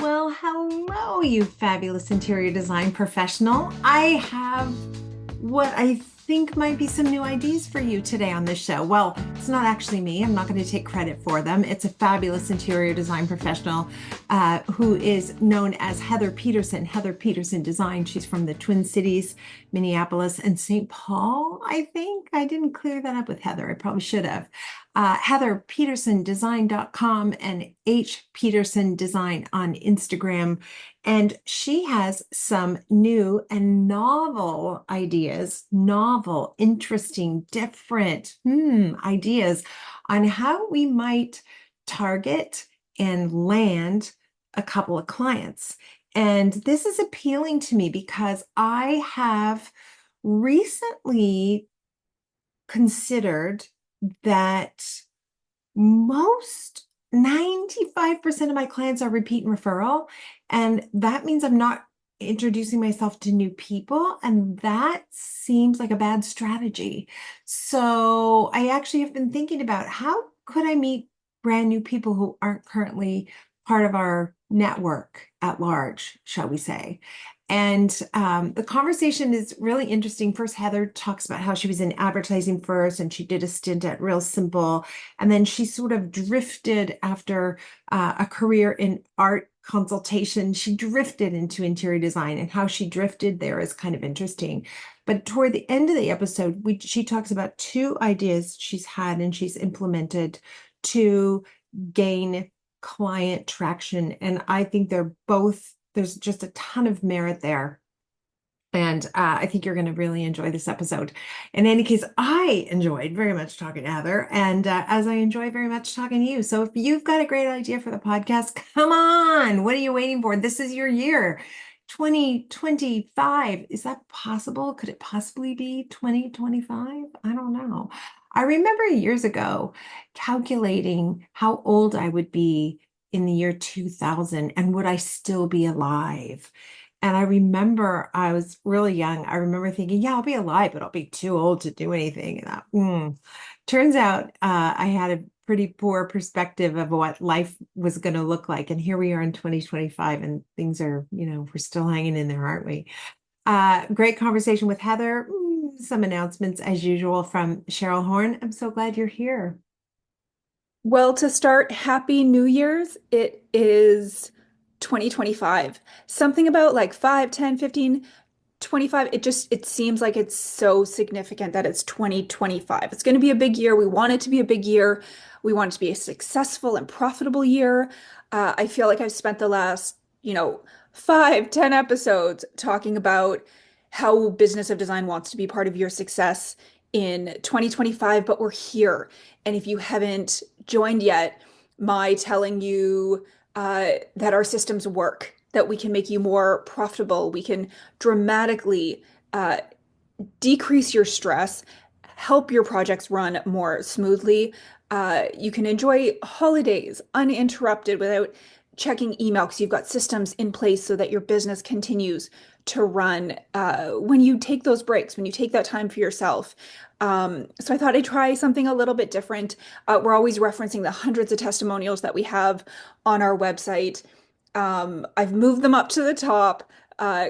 Well, hello, you fabulous interior design professional. I have what I think might be some new ideas for you today on this show. Well, it's not actually me. I'm not going to take credit for them. It's a fabulous interior design professional who is known as Heather Peterson, Heather Peterson Design. She's from the Twin Cities, Minneapolis, and St. Paul, I think. I didn't clear that up with Heather. I probably should have. HeatherPetersonDesign.com and H Peterson Design on Instagram. And she has some new and novel ideas, novel, interesting, different ideas on how we might target and land a couple of clients. And this is appealing to me because I have recently considered that most 95% of my clients are repeat and referral. And that means I'm not introducing myself to new people. And that seems like a bad strategy. So I actually have been thinking about how could I meet brand new people who aren't currently part of our network at large, shall we say. And the conversation is really interesting. First, Heather talks about how she was in advertising first and she did a stint at Real Simple. And then she sort of drifted after a career in art consultation. She drifted into interior design, and how she drifted there is kind of interesting. But toward the end of the episode, she talks about two ideas she's had and she's implemented to gain client traction. And I think there's just a ton of merit there. And I think you're going to really enjoy this episode. In any case, I enjoyed very much talking to Heather, and as I enjoy very much talking to you. So if you've got a great idea for the podcast, come on. What are you waiting for? This is your year. 2025. Is that possible? Could it possibly be 2025? I don't know. I remember years ago calculating how old I would be in the year 2000 and would I still be alive? And I remember I was really young. I remember thinking, yeah, I'll be alive, but I'll be too old to do anything. Turns out I had a pretty poor perspective of what life was going to look like. And here we are in 2025 and things are, we're still hanging in there, aren't we? Great conversation with Heather. Some announcements as usual from Cheryl Horn. I'm so glad you're here. Well, to start, Happy New Year's. It is 2025. Something about like 5, 10, 15, 25. It seems like it's so significant that it's 2025. It's going to be a big year. We want it to be a big year. We want it to be a successful and profitable year. I feel like I've spent the last, 5, 10 episodes talking about how Business of Design wants to be part of your success in 2025, but we're here. And if you haven't joined yet, my telling you that our systems work, that we can make you more profitable, we can dramatically uh, decrease your stress, help your projects run more smoothly. You can enjoy holidays uninterrupted without checking email because you've got systems in place so that your business continues to run when you take those breaks, when you take that time for yourself. So I thought I'd try something a little bit different. We're always referencing the hundreds of testimonials that we have on our website. I've moved them up to the top.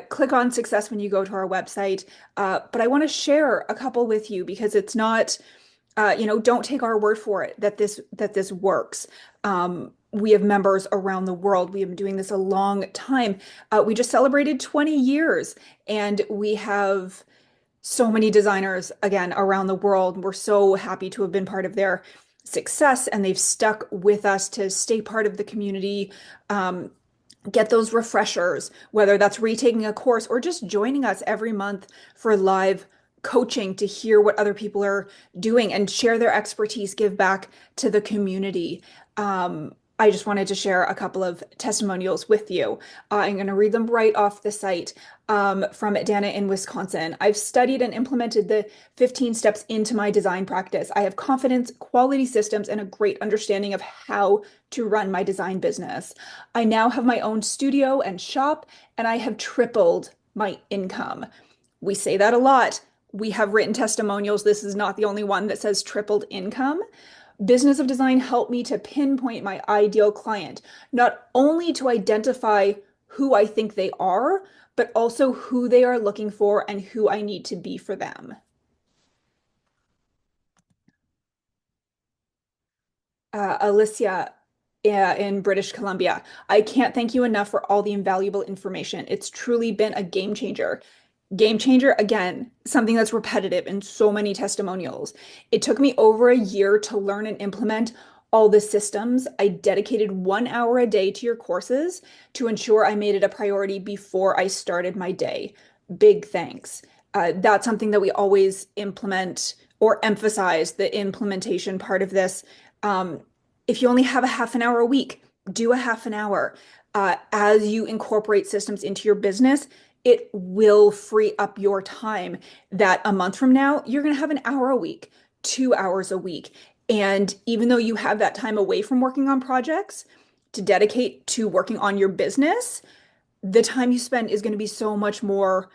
Click on success when you go to our website. But I want to share a couple with you because it's not, don't take our word for it that this works. We have members around the world. We have been doing this a long time. We just celebrated 20 years, and we have so many designers again around the world. We're so happy to have been part of their success, and they've stuck with us to stay part of the community. Get those refreshers, whether that's retaking a course or just joining us every month for live coaching to hear what other people are doing and share their expertise, give back to the community. I just wanted to share a couple of testimonials with you. I'm going to read them right off the site from Dana in Wisconsin. I've studied and implemented the 15 steps into my design practice. I have confidence, quality systems, and a great understanding of how to run my design business. I now have my own studio and shop, and I have tripled my income. We say that a lot. We have written testimonials. This is not the only one that says tripled income. Business of Design helped me to pinpoint my ideal client, not only to identify who I think they are, but also who they are looking for and who I need to be for them. Alicia, in British Columbia. I can't thank you enough for all the invaluable information. It's truly been a game changer. Game changer, again, something that's repetitive in so many testimonials. It took me over a year to learn and implement all the systems. I dedicated 1 hour a day to your courses to ensure I made it a priority before I started my day. Big thanks. That's something that we always implement or emphasize the implementation part of this. Um, if you only have a half an hour a week, do a half an hour. As you incorporate systems into your business, it will free up your time that a month from now, you're going to have an hour a week, 2 hours a week. And even though you have that time away from working on projects to dedicate to working on your business, the time you spend is going to be so much more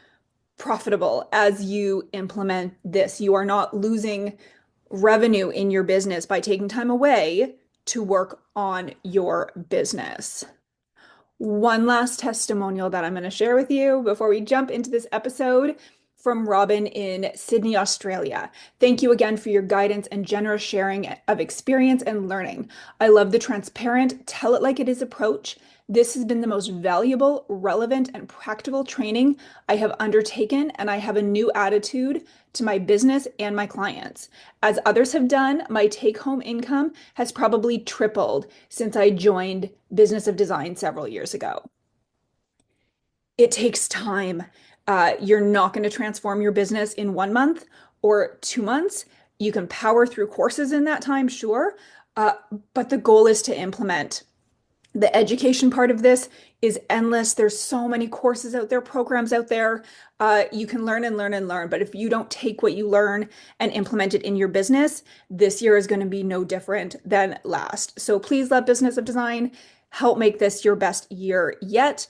profitable as you implement this. You are not losing revenue in your business by taking time away to work on your business. One last testimonial that I'm going to share with you before we jump into this episode from Robin in Sydney, Australia. Thank you again for your guidance and generous sharing of experience and learning. I love the transparent, tell it like it is approach. This has been the most valuable, relevant, and practical training I have undertaken, and I have a new attitude to my business and my clients. As others have done, my take-home income has probably tripled since I joined Business of Design several years ago. It takes time. You're not going to transform your business in 1 month or 2 months. You can power through courses in that time, sure, uh, but the goal is to implement. The education part of this is endless. There's so many courses out there, programs out there. You can learn and learn and learn. But if you don't take what you learn and implement it in your business, this year is going to be no different than last. So please let Business of Design help make this your best year yet.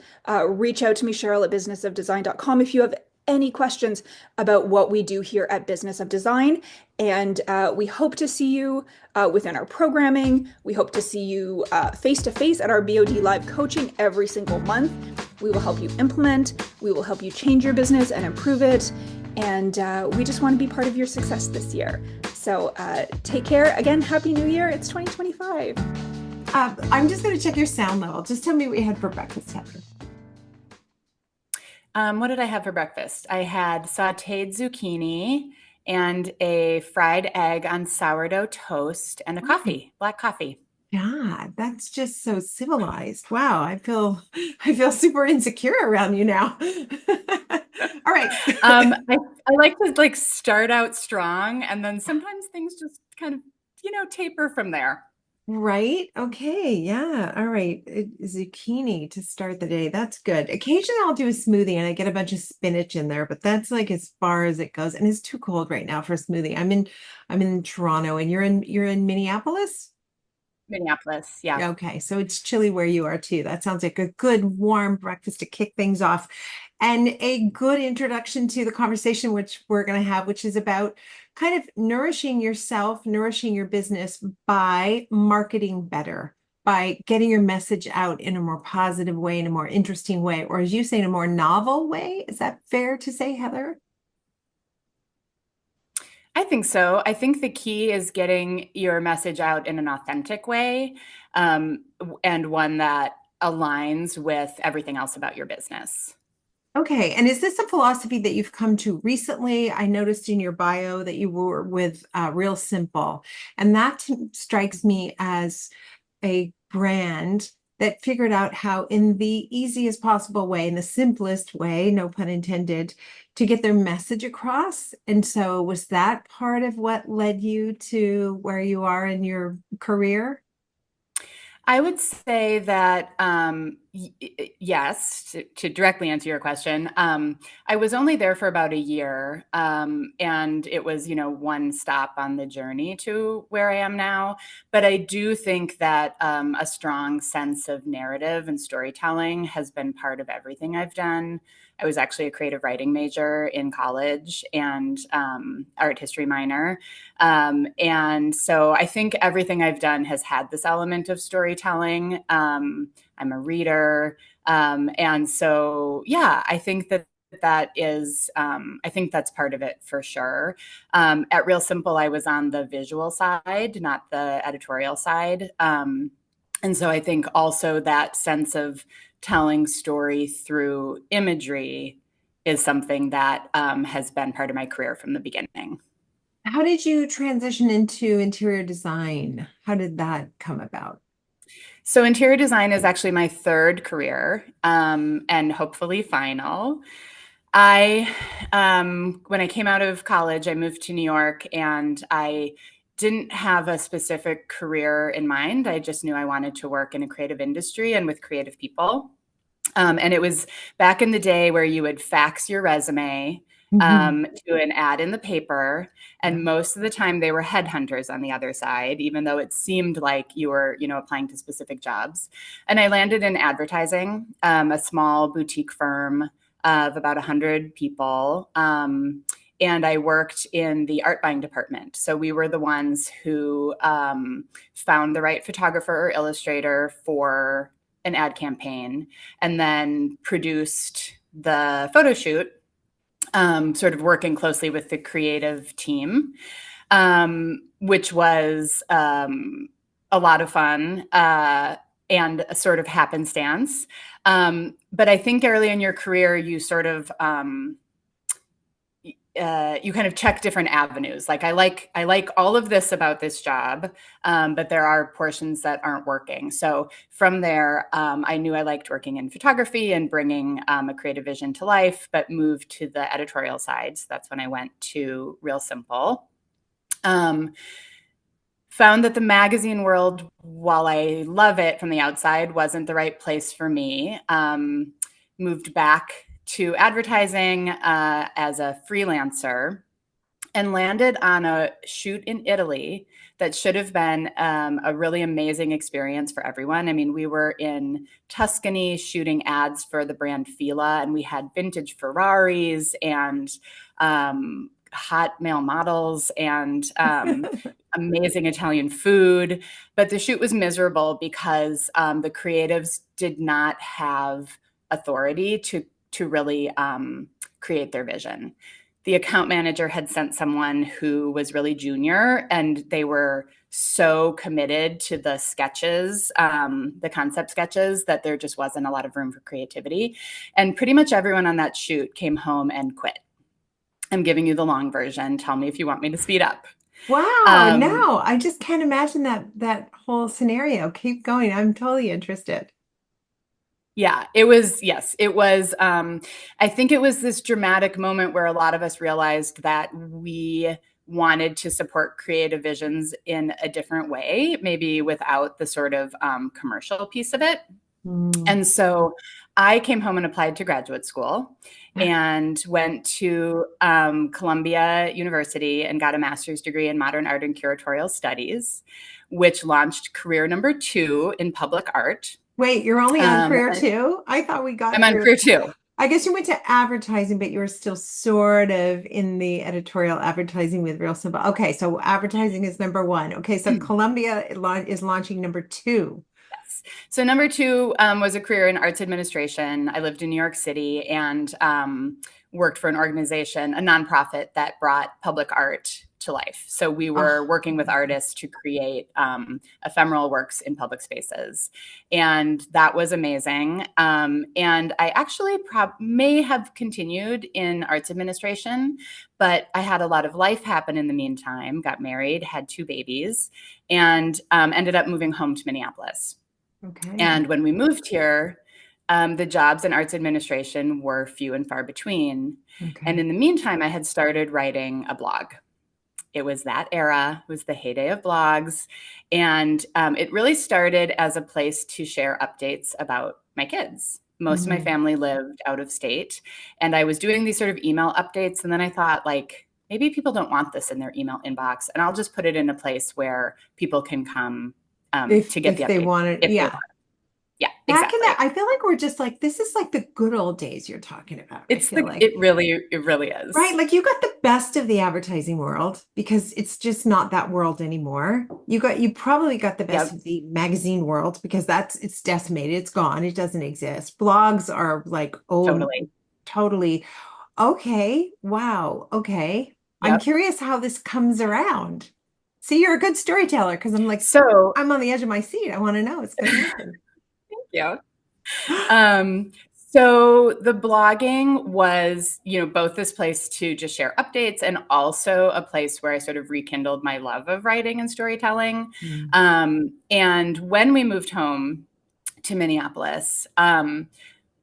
Reach out to me, Cheryl at businessofdesign.com, if you have any questions about what we do here at Business of Design. And we hope to see you within our programming. We hope to see you face to face at our BOD Live coaching every single month. We will help you implement, we will help you change your business and improve it. And we just want to be part of your success this year. So take care. Again, Happy New Year. It's 2025. I'm just going to check your sound level. Just tell me what you had for breakfast, Heather. What did I have for breakfast? I had sauteed zucchini and a fried egg on sourdough toast and a coffee, black coffee. Yeah, that's just so civilized. Wow, I feel super insecure around you now. All right. I like to like start out strong and then sometimes things just kind of, taper from there. Right. Okay. Yeah. All right. Zucchini to start the day. That's good. Occasionally I'll do a smoothie and I get a bunch of spinach in there, but that's like as far as it goes. And it's too cold right now for a smoothie. I'm in Toronto and you're in Minneapolis? Minneapolis, yeah. Okay, so it's chilly where you are too. That sounds like a good warm breakfast to kick things off and a good introduction to the conversation which we're going to have, which is about kind of nourishing yourself, nourishing your business by marketing better, by getting your message out in a more positive way, in a more interesting way, or as you say, in a more novel way. Is that fair to say, Heather? I think so. I think the key is getting your message out in an authentic way, and one that aligns with everything else about your business. Okay, and is this a philosophy that you've come to recently? I noticed in your bio that you were with Real Simple, and that strikes me as a brand that figured out how, in the easiest possible way, in the simplest way, no pun intended, to get their message across. And so, was that part of what led you to where you are in your career? I would say that yes, to directly answer your question, I was only there for about a year, and it was, one stop on the journey to where I am now. But I do think that a strong sense of narrative and storytelling has been part of everything I've done. I was actually a creative writing major in college and art history minor. And so I think everything I've done has had this element of storytelling. I'm a reader. And so, yeah, I think that is, I think that's part of it for sure. At Real Simple, I was on the visual side, not the editorial side. And so I think also that sense of telling story through imagery is something that has been part of my career from the beginning. How did you transition into interior design? How did that come about? So interior design is actually my third career, and hopefully final. When I came out of college, I moved to New York, and I didn't have a specific career in mind. I just knew I wanted to work in a creative industry and with creative people. And it was back in the day where you would fax your resume Mhm. to an ad in the paper. Yeah. And most of the time they were headhunters on the other side, even though it seemed like you were, applying to specific jobs. And I landed in advertising, a small boutique firm of about 100 people. And I worked in the art buying department. So we were the ones who found the right photographer or illustrator for an ad campaign and then produced the photo shoot, sort of working closely with the creative team, which was a lot of fun and a sort of happenstance. But I think early in your career, you sort of you kind of check different avenues. Like I like all of this about this job, but there are portions that aren't working. So from there, I knew I liked working in photography and bringing a creative vision to life, but moved to the editorial side. So that's when I went to Real Simple. Um, Found that the magazine world, while I love it from the outside, wasn't the right place for me. Moved back to advertising as a freelancer and landed on a shoot in Italy that should have been a really amazing experience for everyone. I mean, we were in Tuscany shooting ads for the brand Fila, and we had vintage Ferraris and hot male models and amazing Italian food. But the shoot was miserable because the creatives did not have authority to really create their vision. The account manager had sent someone who was really junior, and they were so committed to the sketches, the concept sketches, that there just wasn't a lot of room for creativity. And pretty much everyone on that shoot came home and quit. I'm giving you the long version. Tell me if you want me to speed up. Wow, Um, no, I just can't imagine that whole scenario. Keep going. I'm totally interested. Yeah, it was, yes, it was. I think it was this dramatic moment where a lot of us realized that we wanted to support creative visions in a different way, maybe without the sort of commercial piece of it. Mm. And so I came home and applied to graduate school and went to Columbia University and got a master's degree in modern art and curatorial studies, which launched career number 2 in public art. Wait, you're only on Um, career two? I thought we got I'm on through. career 2. I guess you went to advertising, but you were still sort of in the editorial advertising with Real Simple. Okay, so advertising is number one. Okay, so Columbia is launching number two. Yes. So number 2 was a career in arts administration. I lived in New York City and worked for an organization, a nonprofit that brought public art to life. So we were Oh, working with artists to create ephemeral works in public spaces. And that was amazing. And I actually may have continued in arts administration, but I had a lot of life happen in the meantime, got married, had 2 babies, and ended up moving home to Minneapolis. okay. And when we moved here, the jobs in arts administration were few and far between. And Okay. in the meantime, I had started writing a blog. it was that era, it was the heyday of blogs. And it really started as a place to share updates about my kids. Most of my family lived out of state. And I was doing these sort of email updates. And then I thought, like, maybe people don't want this in their email inbox. And I'll just put it in a place where people can come to get the If they update wanted, if they yeah. want. Yeah, Back in exactly. that, I feel like we're just like, this is like the good old days you're talking about. I feel like, It really right? is. Like you got the best of the advertising world because it's just not that world anymore. You probably got the best Yep, of the magazine world because it's decimated. It's gone. It doesn't exist. Blogs are like, oh, totally. totally. Okay. Wow. Okay. I'm Yep. curious how this comes around. See, you're a good storyteller because I'm like, So, I'm on the edge of my seat. I want to know what's going to happen. yeah. Um, so the blogging was, both this place to just share updates and also a place where I sort of rekindled my love of writing and storytelling. Mm. And when we moved home to Minneapolis,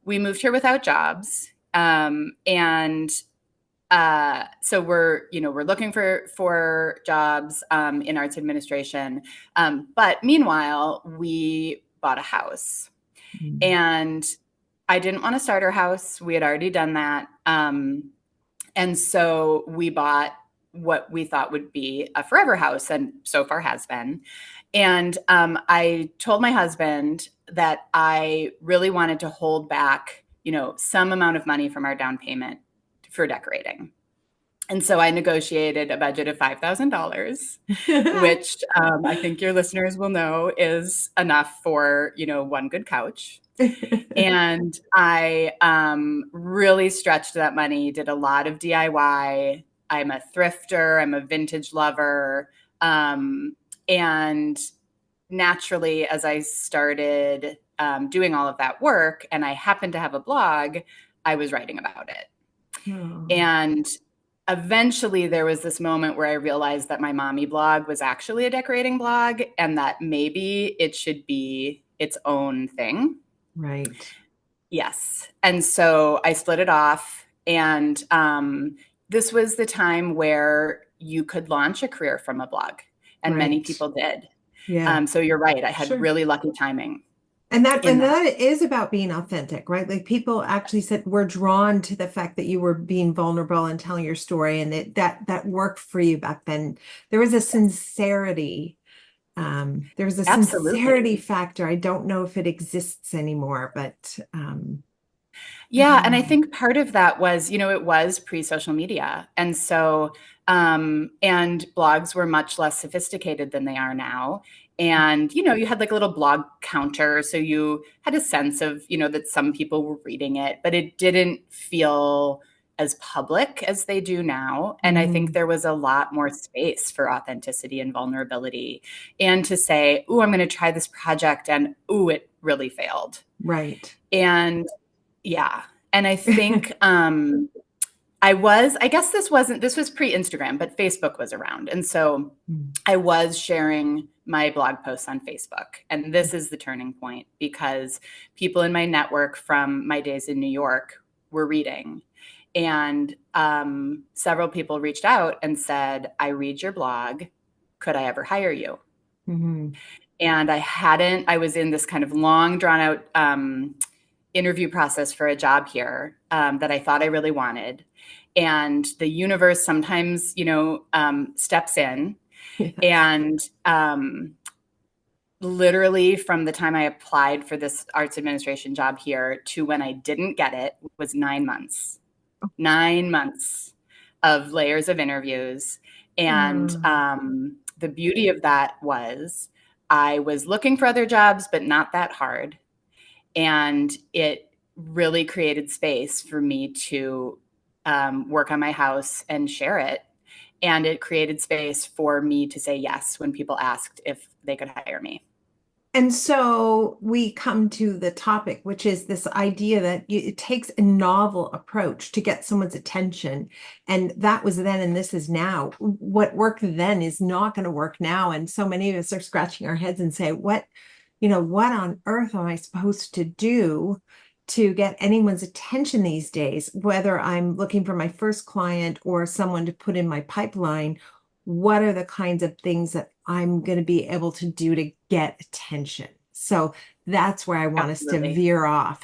we moved here without jobs. And so we're looking for jobs in arts administration. But meanwhile, we bought a house. Mm. And I didn't want to start our house. We had already done that. And so we bought what we thought would be a forever house, and so far has been. And I told my husband that I really wanted to hold back, some amount of money from our down payment for decorating. And so I negotiated a budget of $5,000, which I think your listeners will know is enough for, one good couch. And I really stretched that money, did a lot of DIY. I'm a thrifter, I'm a vintage lover. And naturally, as I started doing all of that work and I happened to have a blog, I was writing about it. Oh, And eventually there was this moment where I realized that my mommy blog was actually a decorating blog and that maybe it should be its own thing. right, Yes. And so I split it off. And this was the time where you could launch a career from a blog, and many right. people did. Yeah, So you're right. I had sure. really lucky timing And that in and that. that is about being authentic, right? Like people actually said we're drawn to the fact that you were being vulnerable and telling your story and that worked for you back then. There was a sincerity. There was a sincerity Absolutely. factor. I don't know if it exists anymore, but I Yeah, don't and I know. think part of that was, it was pre-social media. And so, and blogs were much less sophisticated than they are now. And, you had like a little blog counter. So you had a sense of, that some people were reading it, but it didn't feel as public as they do now. And I think Mhm. there was a lot more space for authenticity and vulnerability and to say, "Ooh, I'm going to try this project." And, "Ooh, it really failed." Right. And yeah. And I think I guess this was pre-Instagram, but Facebook was around. And so I was sharing my blog posts on Facebook. And this is the turning point because people in my network from my days in New York were reading. And several people reached out and said, "I read your blog. Could I ever hire you?" Mhm. And I was in this kind of long, drawn out interview process for a job here that I thought I really wanted. And the universe sometimes, steps in. Yes. And literally from the time I applied for this arts administration job here to when I didn't get it was 9 months. 9 months of layers of interviews. And Mm. the beauty of that was I was looking for other jobs, but not that hard. And it really created space for me to work on my house and share it. And it created space for me to say yes when people asked if they could hire me. And so we come to the topic, which is this idea that it takes a novel approach to get someone's attention. And that was then, and this is now. What worked then is not going to work now. And so many of us are scratching our heads and say, what on earth am I supposed to do to get anyone's attention these days? Whether I'm looking for my first client or someone to put in my pipeline, what are the kinds of things that I'm going to be able to do to get attention? So that's where I want us to Absolutely. veer off.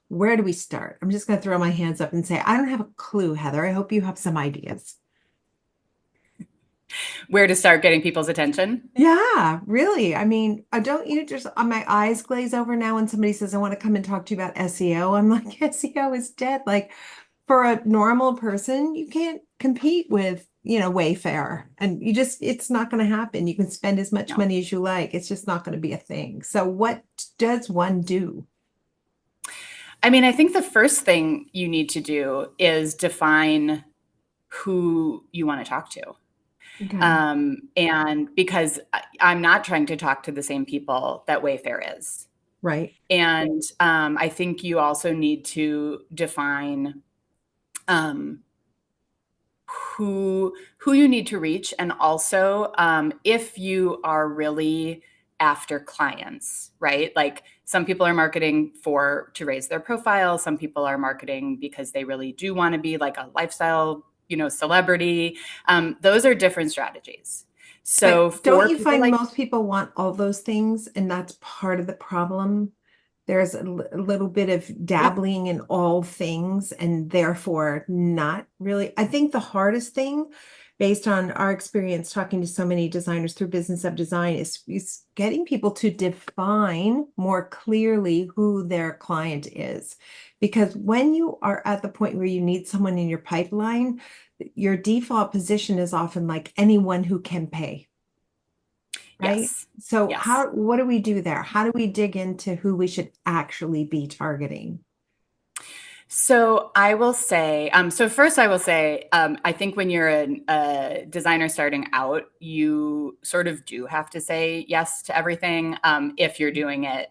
Where do we start? I'm just going to throw my hands up and say, I don't have a clue, Heather. I hope you have some ideas. Where to start getting people's attention? Yeah, really. I mean, I don't you just my eyes glaze over now when somebody says, I want to come and talk to you about SEO. I'm like, SEO is dead. Like for a normal person, you can't compete with, Wayfair. And it's not going to happen. You can spend as much No. money as you like. It's just not going to be a thing. So what does one do? I mean, I think the first thing you need to do is define who you want to talk to. Okay. And because I'm not trying to talk to the same people that Wayfair is. Right. And I think you also need to define who you need to reach, and also if you are really after clients, right? Like some people are marketing to raise their profile. Some people are marketing because they really do want to be like a lifestyle, celebrity. Those are different strategies. So But don't for you people find like, most people want all those things, and that's part of the problem? There's a little bit of yeah, dabbling in all things and therefore not really. I think the hardest thing, based on our experience talking to so many designers through Business of Design, is getting people to define more clearly who their client is. Because when you are at the point where you need someone in your pipeline, your default position is often like anyone who can pay. Right? yes, So yes. what do we do there? How do we dig into who we should actually be targeting? So I will say, so first I will say, I think when you're a designer starting out, you sort of do have to say yes to everything if you're doing it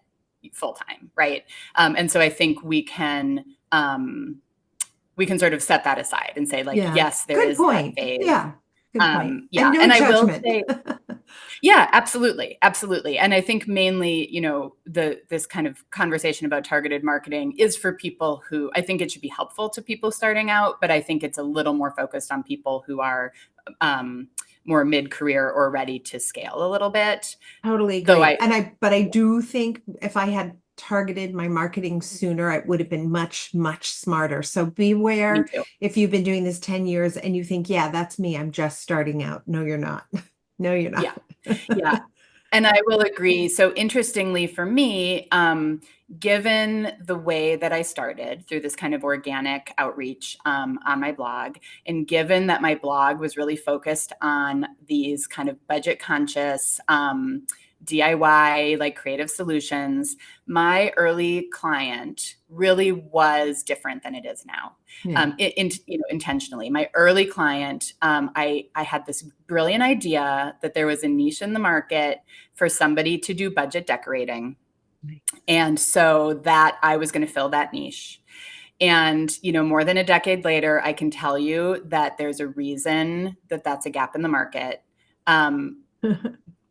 full time, right? And so I think we can sort of set that aside and say like, Yeah, yes, there good is that point. phase. Yeah, good point. And Yeah, no and I will judgment. say, yeah, absolutely. Absolutely. And I think mainly, this kind of conversation about targeted marketing is for people who I think it should be helpful to people starting out, but I think it's a little more focused on people who are more mid-career or ready to scale a little bit. Totally Though agree. But I do think if I had targeted my marketing sooner, I would have been much, much smarter. So Me beware too. if you've been doing this 10 years and you think, yeah, that's me. I'm just starting out. No, you're not. No, you're not. Yeah. Yeah. And I will agree. So interestingly for me, given the way that I started through this kind of organic outreach on my blog, and given that my blog was really focused on these kind of budget conscious DIY, like creative solutions, my early client really was different than it is now. Yeah. Intentionally. My early client, I had this brilliant idea that there was a niche in the market for somebody to do budget decorating. And so that I was going to fill that niche. And, more than a decade later, I can tell you that there's a reason that that's a gap in the market.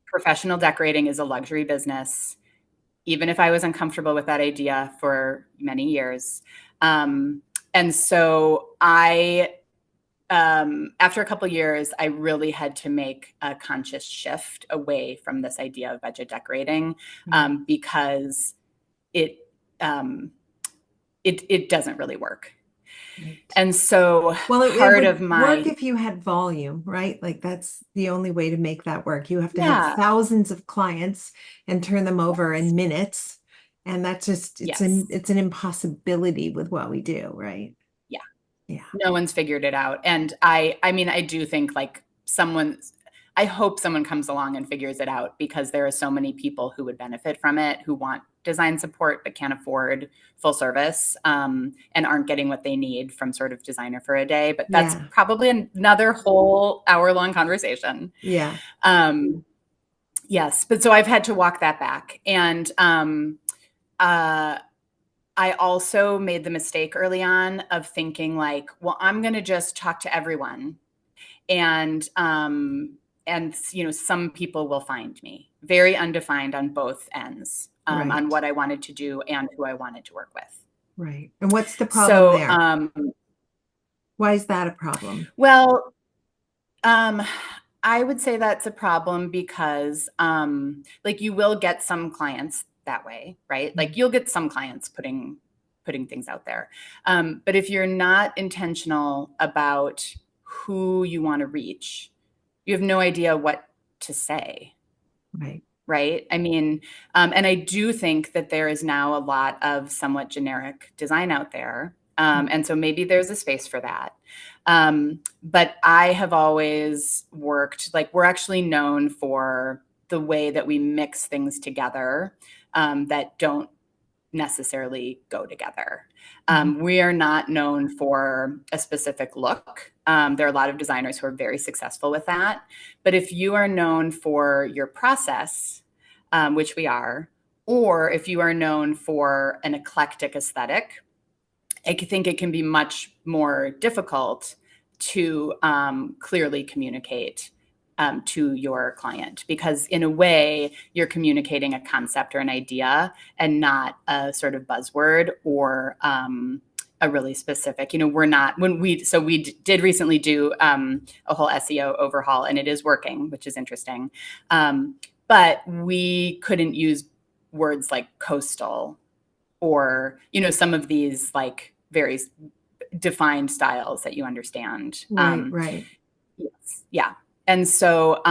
Professional decorating is a luxury business, even if I was uncomfortable with that idea for many years. And so after a couple of years, I really had to make a conscious shift away from this idea of budget decorating because it doesn't really work. Right. And so Well, it part would of my, work if you had volume, right? Like that's the only way to make that work. You have to have yeah, thousands of clients and turn them over yes, in minutes. And that's just yes, it's an impossibility with what we do, right? yeah. Yeah. No one's figured it out. And I mean, I do think like I hope someone comes along and figures it out, because there are so many people who would benefit from it, who want design support but can't afford full service and aren't getting what they need from sort of designer for a day. But that's Yeah. probably another whole hour-long conversation. Yeah. Yes, but so I've had to walk that back. And I also made the mistake early on of thinking like, well, I'm going to just talk to everyone, and some people will find me. Very undefined on both ends, on Right. what I wanted to do and who I wanted to work with. Right. And what's the problem So, there? Why is that a problem? well, um, I would say that's a problem because like you will get some clients that way, right? Like you'll get some clients putting things out there. But if you're not intentional about who you want to reach, you have no idea what to say. Right. Right. I mean, and I do think that there is now a lot of somewhat generic design out there. And so maybe there's a space for that. But I have always worked, like, we're actually known for the way that we mix things together that don't necessarily go together. We are not known for a specific look. There are a lot of designers who are very successful with that. But if you are known for your process, which we are, or if you are known for an eclectic aesthetic, I think it can be much more difficult to clearly communicate to your client, because in a way you're communicating a concept or an idea and not a sort of buzzword or a really specific, we're not, we did recently do a whole SEO overhaul, and it is working, which is interesting. But we couldn't use words like coastal or, some of these like very defined styles that you understand. Right. Yes. Yeah. And so,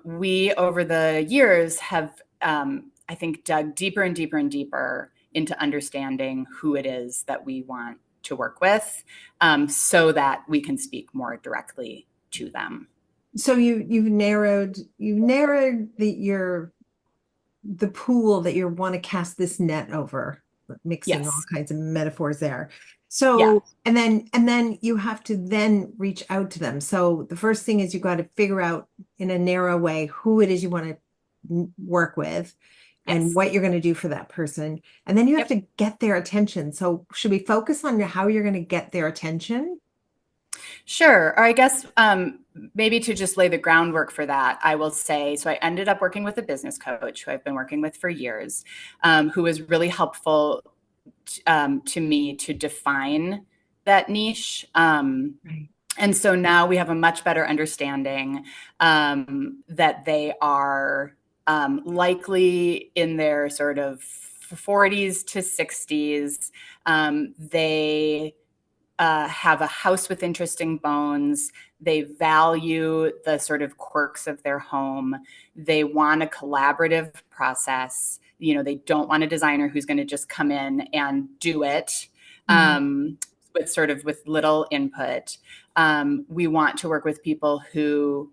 we over the years have, I think, dug deeper and deeper and deeper into understanding who it is that we want to work with, so that we can speak more directly to them. So you've narrowed the pool that you want to cast this net over, mixing all Yes. kinds of metaphors there. Yeah. So, and then you have to then reach out to them. So the first thing is you got to figure out in a narrow way who it is you want to work with and Yes. what you're going to do for that person. And then you have Yep. to get their attention. So should we focus on how you're going to get their attention? Sure. Or I guess maybe to just lay the groundwork for that, I will say, so I ended up working with a business coach who I've been working with for years, who was really helpful to me to define that niche. Right. And so now we have a much better understanding that they are likely in their sort of 40s to 60s. They have a house with interesting bones. They value the sort of quirks of their home. They want a collaborative process. They don't want a designer who's going to just come in and do it with little input. We want to work with people who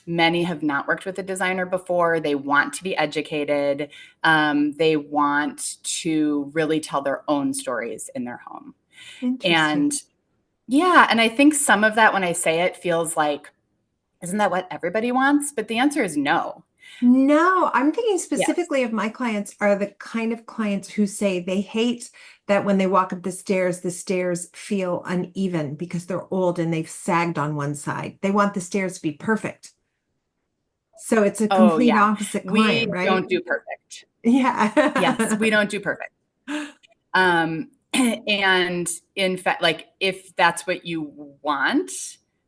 many have not worked with a designer before. They want to be educated. They want to really tell their own stories in their home. And yeah, and I think some of that, when I say it, feels like, isn't that what everybody wants? But the answer is no. No, I'm thinking Yes. specifically of my clients are the kind of clients who say they hate that when they walk up the stairs feel uneven because they're old and they've sagged on one side. They want the stairs to be perfect. So it's a Oh, complete yeah. opposite We client, right? don't do perfect. Yeah. Yes, we don't do perfect. And in fact, like, if that's what you want,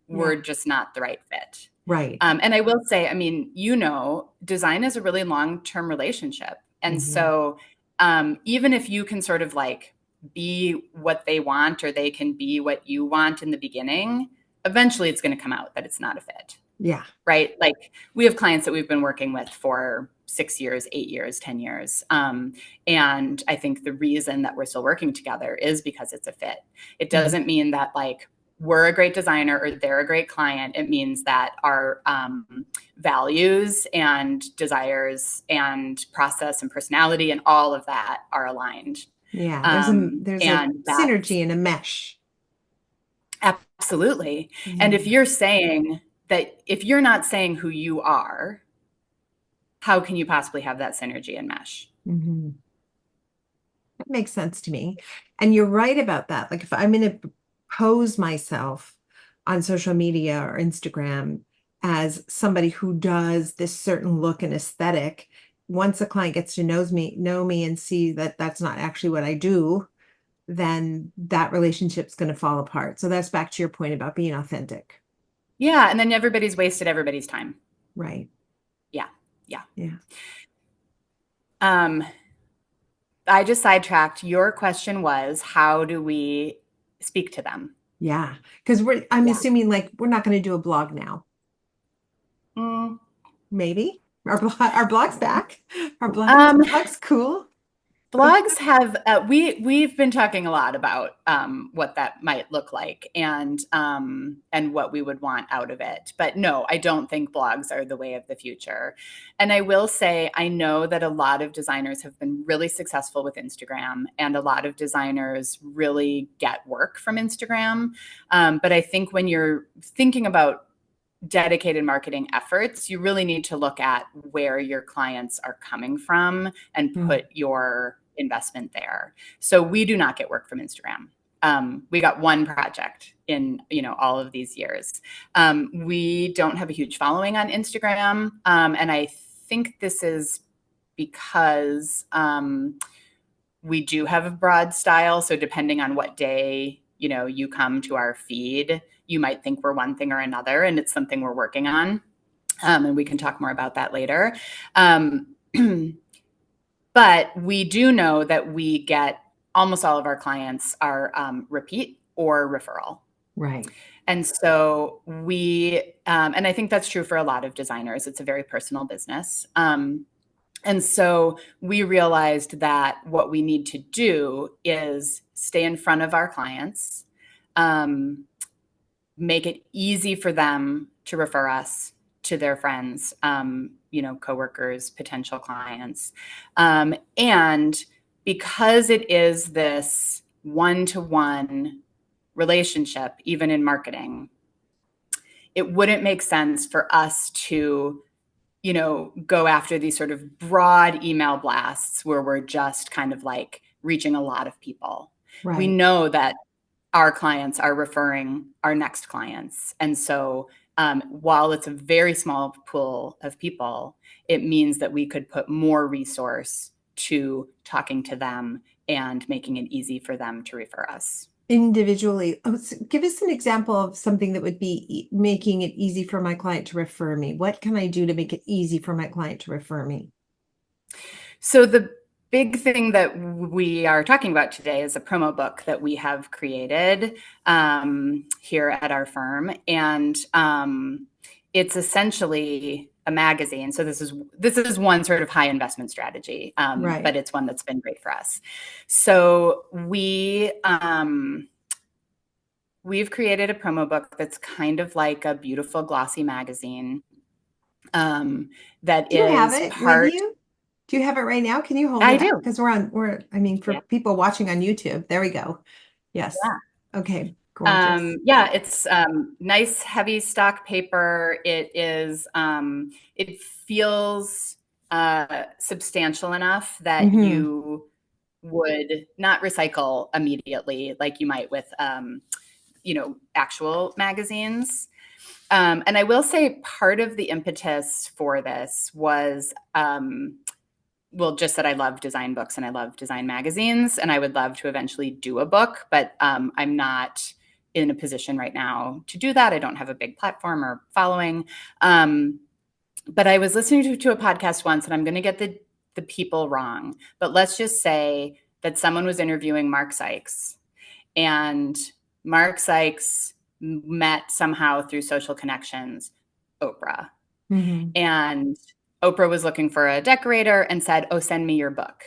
we're just not the right fit. Right. And I will say, I mean, design is a really long-term relationship. And so even if you can sort of like be what they want, or they can be what you want in the beginning, eventually it's going to come out that it's not a fit. Yeah. Right. Like, we have clients that we've been working with for 6 years, 8 years, 10 years. And I think the reason that we're still working together is because it's a fit. It doesn't mean that like we're a great designer or they're a great client. It means that our values and desires and process and personality and all of that are aligned. Yeah. There's a synergy and a mesh. Absolutely. And if you're saying that, if you're not saying who you are, how can you possibly have that synergy and mesh? That makes sense to me. And you're right about that. Like, if I'm going to pose myself on social media or Instagram as somebody who does this certain look and aesthetic, once a client gets to know me and see that that's not actually what I do, then that relationship's going to fall apart. So that's back to your point about being authentic. Yeah. And then everybody's wasted everybody's time. Right. Yeah. Yeah. Yeah. I just sidetracked. Your question was, how do we speak to them? Yeah. Because I'm Yeah. assuming like we're not going to do a blog now. Mm. Maybe our blog's back. Um, Blog's cool. Blogs have we've been talking a lot about what that might look like and what we would want out of it. But no, I don't think blogs are the way of the future. And I will say I know that a lot of designers have been really successful with Instagram, and a lot of designers really get work from Instagram. But I think when you're thinking about dedicated marketing efforts, you really need to look at where your clients are coming from and put your investment there. So we do not get work from Instagram. We got one project in all of these years. We don't have a huge following on Instagram, and I think this is because we do have a broad style. So depending on what day you come to our feed, you might think we're one thing or another, and it's something we're working on. And we can talk more about that later. But we do know that we get almost all of our clients are repeat or referral. Right. And so and I think that's true for a lot of designers. It's a very personal business. And so we realized that what we need to do is stay in front of our clients, make it easy for them to refer us to their friends, coworkers, potential clients. And because it is this one-to-one relationship, even in marketing, it wouldn't make sense for us to go after these sort of broad email blasts where we're just kind of like reaching a lot of people. Right. We know that our clients are referring our next clients. And so while it's a very small pool of people, it means that we could put more resource to talking to them and making it easy for them to refer us. Individually. Give us an example of something that would be making it easy for my client to refer me. What can I do to make it easy for my client to refer me? So the big thing that we are talking about today is a promo book that we have created here at our firm. And it's essentially a magazine. So this is one sort of high investment strategy, Right. but it's one that's been great for us. So we've created a promo book that's kind of like a beautiful glossy magazine that Do you have is it with part. you? Do you have it right now? Can you hold I it up? do. Because for Yeah. people watching on YouTube, there we go. Yes. Yeah. Okay. Gorgeous. Yeah, it's nice, heavy stock paper. It feels substantial enough that you would not recycle immediately like you might with, actual magazines. And I will say part of the impetus for this was, just that I love design books and I love design magazines, and I would love to eventually do a book, but I'm not in a position right now to do that. I don't have a big platform or following. But I was listening to a podcast once, and I'm going to get the people wrong, but let's just say that someone was interviewing Mark Sykes, and Mark Sykes met somehow through social connections Oprah. And Oprah was looking for a decorator and said, "Oh, send me your book."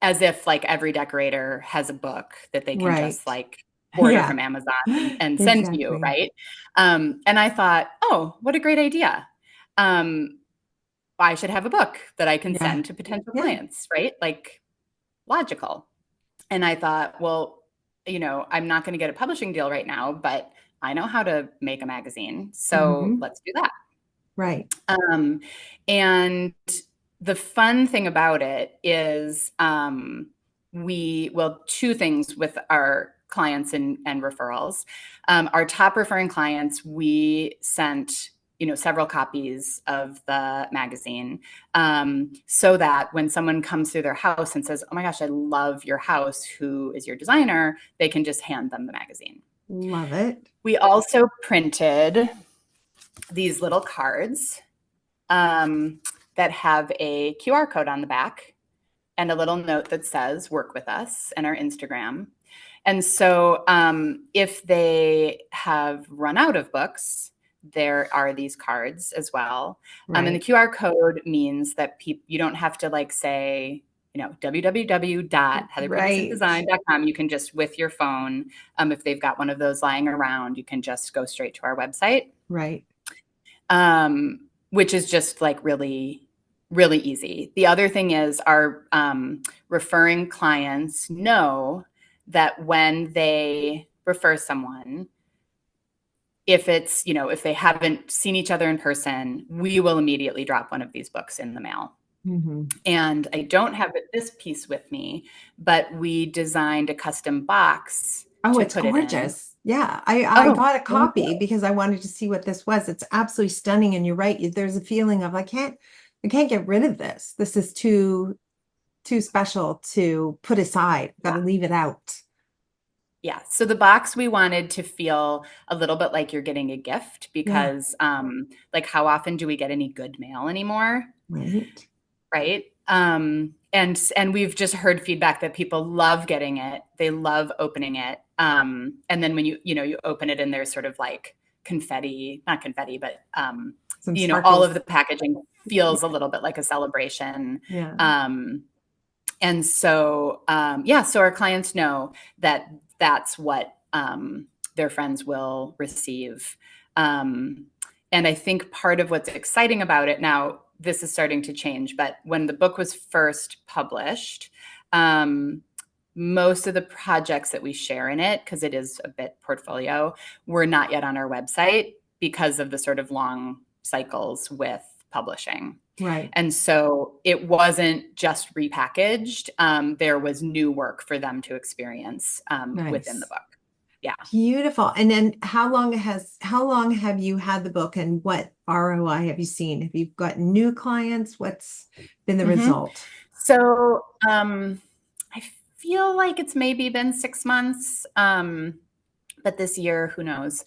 As if like every decorator has a book that they can just like order from Amazon and send to you, right? And I thought, oh, what a great idea. I should have a book that I can send to potential clients, right? Like logical. And I thought, well, I'm not going to get a publishing deal right now, but I know how to make a magazine. So let's do that. Right. And the fun thing about it is two things with our clients and referrals. Our top referring clients, we sent several copies of the magazine, so that when someone comes through their house and says, "Oh my gosh, I love your house. Who is your designer?" they can just hand them the magazine. Love it. We also printed these little cards that have a QR code on the back and a little note that says "Work with us" and our Instagram. And so if they have run out of books, there are these cards as well. And the Right. QR code means that you don't have to like say, Right. www.heatherpetersondesign.com. You can just, with your phone, if they've got one of those lying around, you can just go straight to our website, Right. which is just like really, really easy. The other thing is our referring clients know that when they refer someone, if it's, if they haven't seen each other in person, we will immediately drop one of these books in the mail. Mhm. And I don't have this piece with me, but we designed a custom box Oh, to it's put it in. gorgeous. Yeah, I Oh, got a thank you. copy because I wanted to see what this was. It's absolutely stunning, and you're right. There's a feeling of I can't get rid of this. This is too special to put aside. Got to leave it out. Yeah. So the box, we wanted to feel a little bit like you're getting a gift, Yeah, because like, how often do we get any good mail anymore? right. Right. And we've just heard feedback that people love getting it. They love opening it. And then when you open it and there's sort of like confetti, not confetti, but Some all of sparkles. the packaging feels a little bit like a celebration. Yeah. And so, so our clients know that that's what their friends will receive. And I think part of what's exciting about it now, this is starting to change, but when the book was first published, most of the projects that we share in it, because it is a bit portfolio, were not yet on our website because of the sort of long cycles with publishing. Right. And so it wasn't just repackaged. There was new work for them to experience within the Nice. book. Yeah. Beautiful. And then how long have you had the book, and what ROI have you seen? Have you gotten new clients? What's been the result? So I feel like it's maybe been 6 months, but this year, who knows?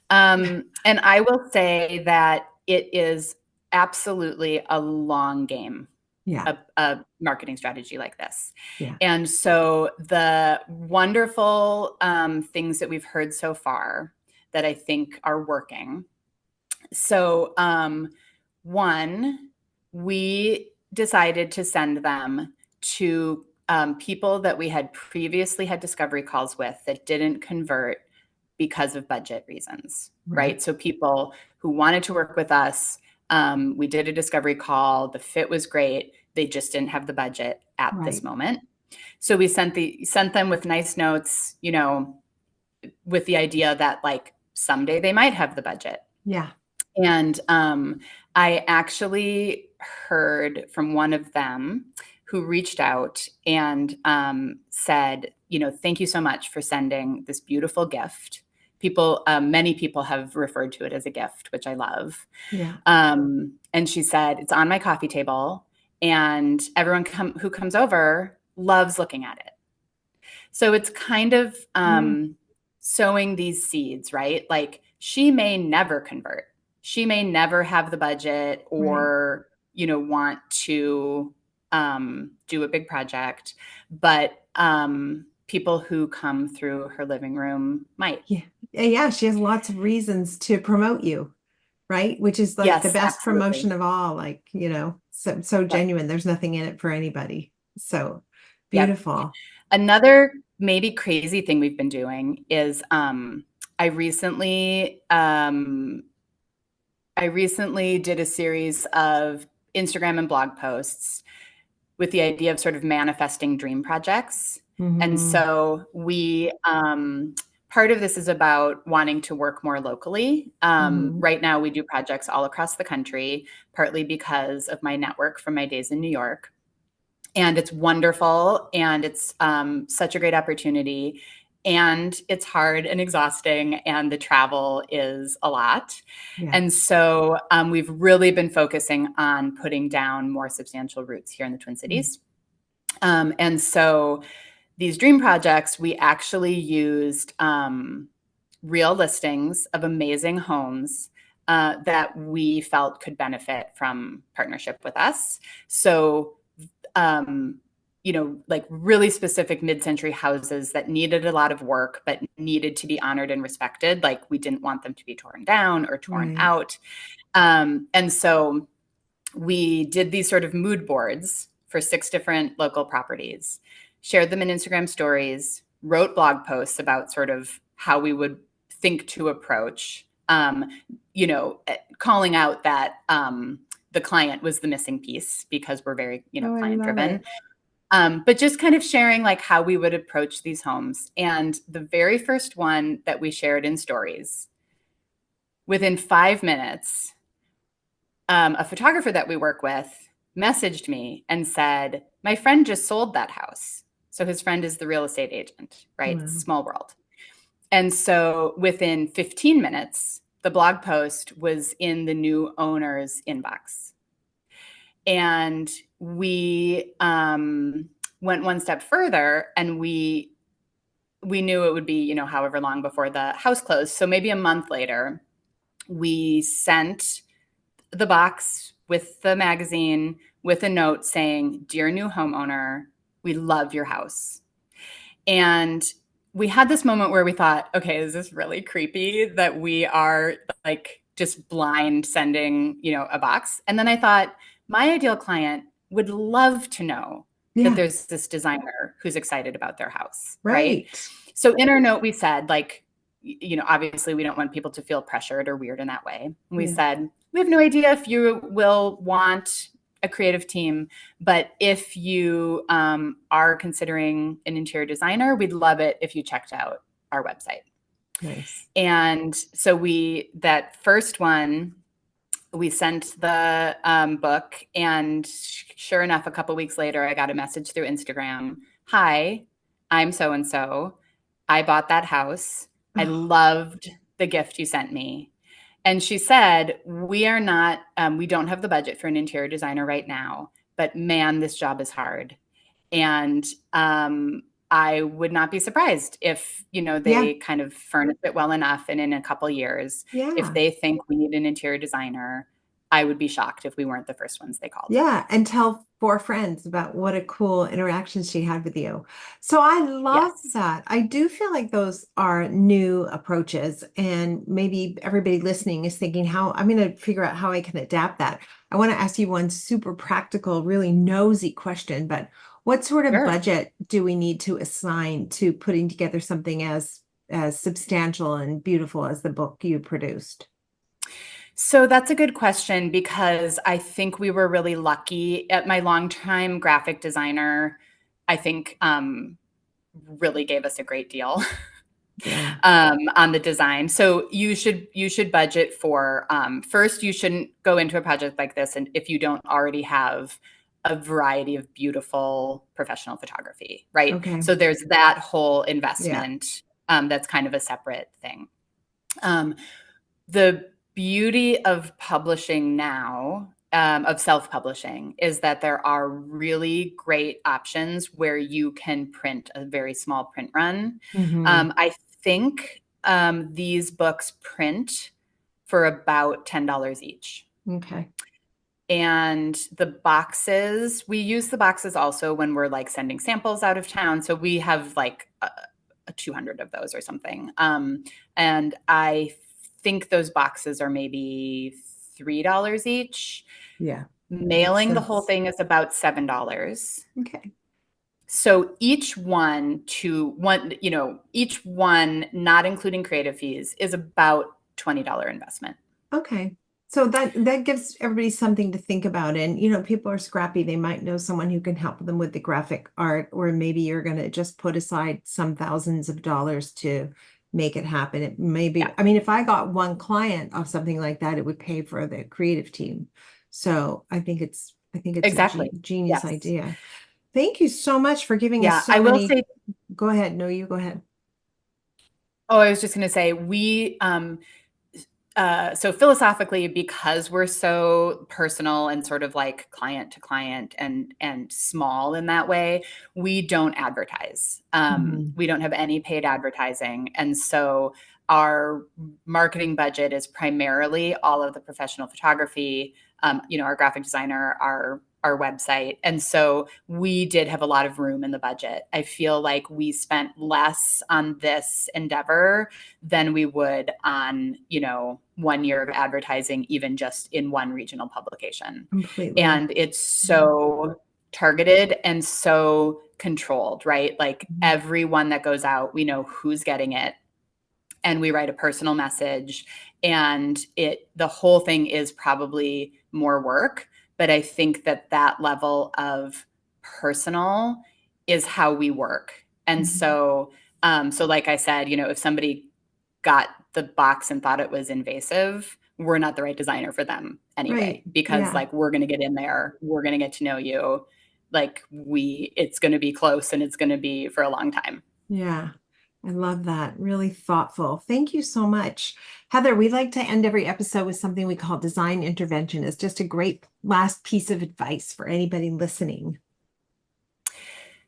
And I will say that it is absolutely a long game, Yeah. a marketing strategy like this. Yeah. And so the wonderful things that we've heard so far that I think are working. So one, we decided to send them to people that we had previously had discovery calls with that didn't convert because of budget reasons, right? So people who wanted to work with us, we did a discovery call, the fit was great, they just didn't have the budget at this Right. moment. So we sent them with nice notes, with the idea that like someday they might have the budget. Yeah. And I actually heard from one of them who reached out and said, thank you so much for sending this beautiful gift. Many people have referred to it as a gift, which I love. Yeah. And she said, it's on my coffee table, and everyone who comes over loves looking at it. So it's kind of sowing these seeds, right? Like, she may never convert. She may never have the budget or, want to do a big project, but people who come through her living room might. Yeah. Yeah. She has lots of reasons to promote you, right? Which is like the Yes, best absolutely. promotion of all. Like, so Yep. genuine. There's nothing in it for anybody. So Yep. beautiful. Another maybe crazy thing we've been doing is I recently did a series of Instagram and blog posts with the idea of sort of manifesting dream projects. And so we, part of this is about wanting to work more locally. Right now, we do projects all across the country, partly because of my network from my days in New York. And it's wonderful, and it's such a great opportunity. and it's hard and exhausting, and the travel is a lot. Yeah. And so we've really been focusing on putting down more substantial roots here in the Twin Cities. And so these dream projects, we actually used real listings of amazing homes that we felt could benefit from partnership with us. So, like really specific mid-century houses that needed a lot of work, but needed to be honored and respected. Like we didn't want them to be torn down or torn Right. out. And so we did these sort of mood boards for 6 different local properties, shared them in Instagram stories, wrote blog posts about sort of how we would think to approach, calling out that the client was the missing piece because we're very, Oh, I client love driven. it. But just kind of sharing like how we would approach these homes. And the very first one that we shared in stories, within 5 minutes, a photographer that we work with messaged me and said, my friend just sold that house. So his friend is the real estate agent, right? Wow. Small world. And so within 15 minutes, the blog post was in the new owner's inbox. And we went one step further, and we knew it would be, however long before the house closed. So maybe a month later, we sent the box with the magazine with a note saying, "Dear new homeowner, we love your house." And we had this moment where we thought, okay, is this really creepy that we are like just blind sending, a box? And then I thought, my ideal client would love to know that there's this designer who's excited about their house, right? So in our note, we said, like, obviously we don't want people to feel pressured or weird in that way. And we said, we have no idea if you will want a creative team, but if you are considering an interior designer, we'd love it if you checked out our website. Nice. And so that first one, we sent the book, and sure enough, a couple of weeks later, I got a message through Instagram. Hi, I'm so-and-so. I bought that house. I loved the gift you sent me. And she said, we don't have the budget for an interior designer right now, but man, this job is hard. And I would not be surprised if, they kind of furnish it well enough. And in a couple years, if they think we need an interior designer, I would be shocked if we weren't the first ones they called. Yeah, and tell 4 friends about what a cool interaction she had with you. So I love that. I do feel like those are new approaches, and maybe everybody listening is thinking, how I'm going to figure out how I can adapt that. I want to ask you one super practical, really nosy question, but what sort of budget do we need to assign to putting together something as substantial and beautiful as the book you produced? So that's a good question, because I think we were really lucky. At my longtime graphic designer, I think really gave us a great deal on the design. So you should budget for first, you shouldn't go into a project like this and if you don't already have a variety of beautiful professional photography, right? Okay. So there's that whole investment that's kind of a separate thing. The beauty of publishing now, of self-publishing, is that there are really great options where you can print a very small print run. I think these books print for about $10 each. Okay. And the boxes, we use the boxes also when we're like sending samples out of town. So we have like 200 of those or something. And I think those boxes are maybe $3 each. Yeah. Mailing the whole thing is about $7. Okay. So each one, not including creative fees, is about $20 investment. Okay. So that gives everybody something to think about. And, people are scrappy. They might know someone who can help them with the graphic art, or maybe you're going to just put aside some thousands of dollars to make it happen. It may be, I mean, if I got one client of something like that, it would pay for the creative team. So I think it's Exactly. a genius idea. Thank you so much for giving us so I will many. say, Go ahead. No, you go ahead. Oh, I was just going to say so philosophically, because we're so personal and sort of like client to client and small in that way, we don't advertise. Mhm. We don't have any paid advertising, and so our marketing budget is primarily all of the professional photography. Our graphic designer, our website, and so we did have a lot of room in the budget. I feel like we spent less on this endeavor than we would on, 1 year of advertising, even just in one regional publication. Completely. And it's so targeted and so controlled, right? Like Mhm. everyone that goes out, we know who's getting it, and we write a personal message, and the whole thing is probably more work, but I think that level of personal is how we work. And Mhm. so like I said, if somebody got the box and thought it was invasive, we're not the right designer for them Right. anyway, because Yeah. like we're going to get in there, we're going to get to know you, like it's going to be close and it's going to be for a long time. Yeah. I love that. Really thoughtful. Thank you so much. Heather, we like to end every episode with something we call design intervention. It's just a great last piece of advice for anybody listening.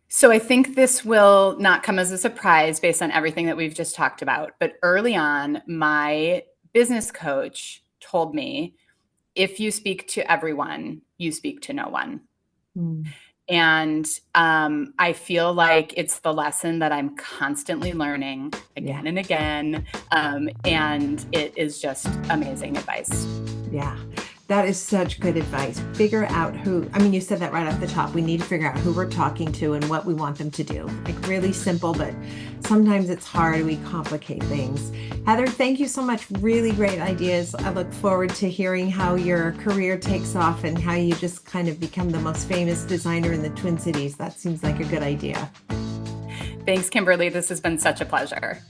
So I think this will not come as a surprise based on everything that we've just talked about. But early on, my business coach told me, if you speak to everyone, you speak to no one. Mm. And I feel like it's the lesson that I'm constantly learning Yeah. again and again. And it is just amazing advice. Yeah. That is such good advice. Figure out who, I mean, you said that right off the top. We need to figure out who we're talking to and what we want them to do. Like really simple, but sometimes it's hard. We complicate things. Heather, thank you so much. Really great ideas. I look forward to hearing how your career takes off and how you just kind of become the most famous designer in the Twin Cities. That seems like a good idea. Thanks, Kimberly. This has been such a pleasure.